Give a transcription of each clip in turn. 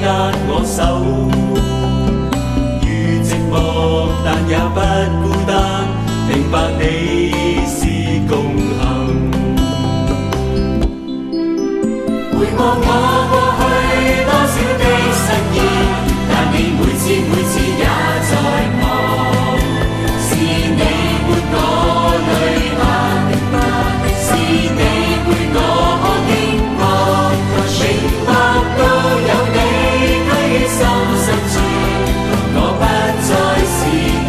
握我手，如寂寞但也不孤單，明白你是共行。回望我過去多少的失意，但你每次也在旁，是你伴我淚痕，是你陪我經過，明白都有你居於心深處，我不再是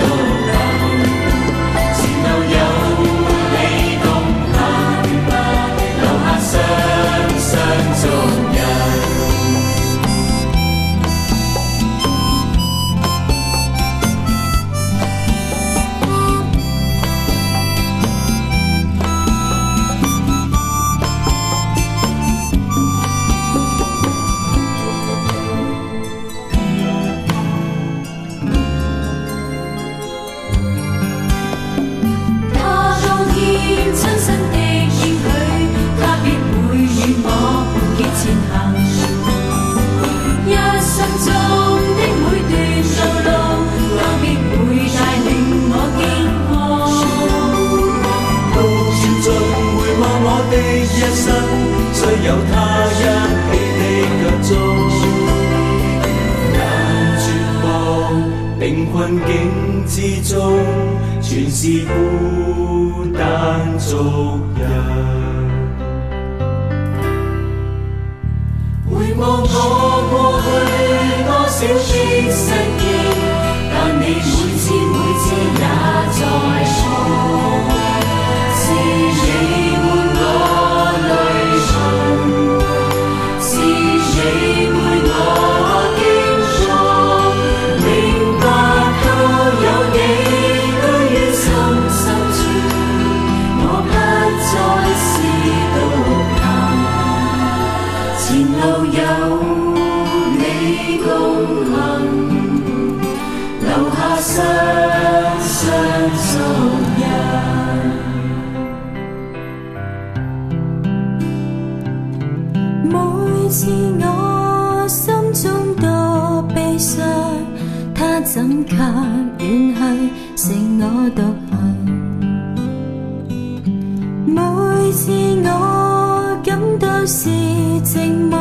獨行，前路有你共行，留下雙雙足印。雖有他一起的腳蹤，但絕望並困境之中，全是孤單足印。回望我過去多少的失意，但你每次也在旁，是你伴我淚痕，是你陪我經過，明白到有你居於心深處，我不再是獨行，前路有你共行，留下雙雙足印。每次我心中多悲傷，他怎卻遠去，剩我獨行。每次我感到是寂寞，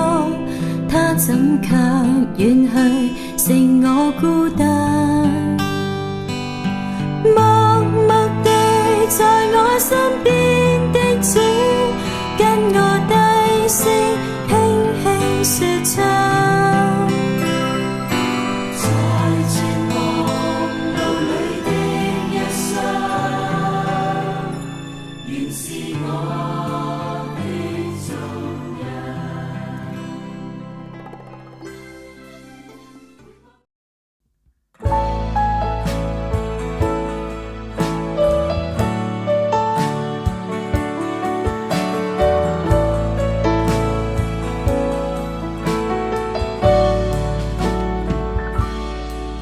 他怎卻遠去，剩我孤單。默默地在我身邊的主，跟我低聲輕輕說唱，在絕望路裏的一生，原是我的足印。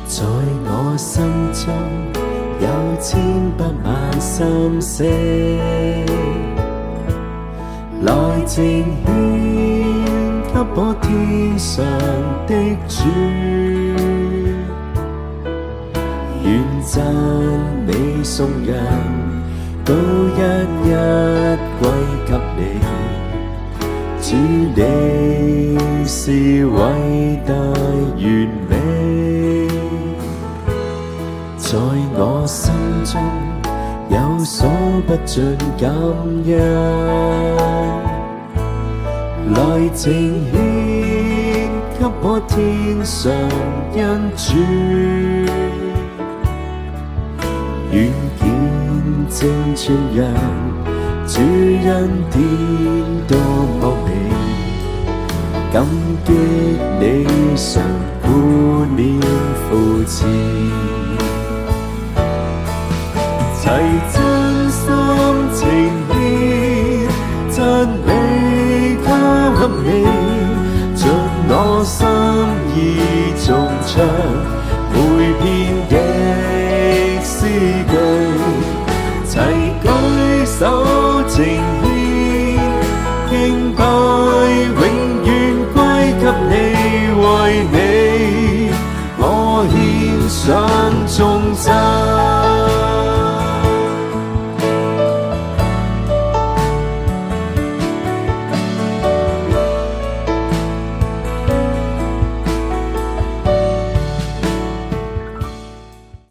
在我心中有千百萬心聲，來呈獻給我天上的主，願讚美頌揚都一一歸給你。主你是偉大完美，在我心中有所不盡感恩，來呈獻給我天上恩主，願見證傳揚主恩典多麼美，感激你常顧念扶持，齊真心情獻讚美給你，盡我心意頌唱每篇的詩句，齊舉手呈獻敬拜，永遠歸給你，為你想中找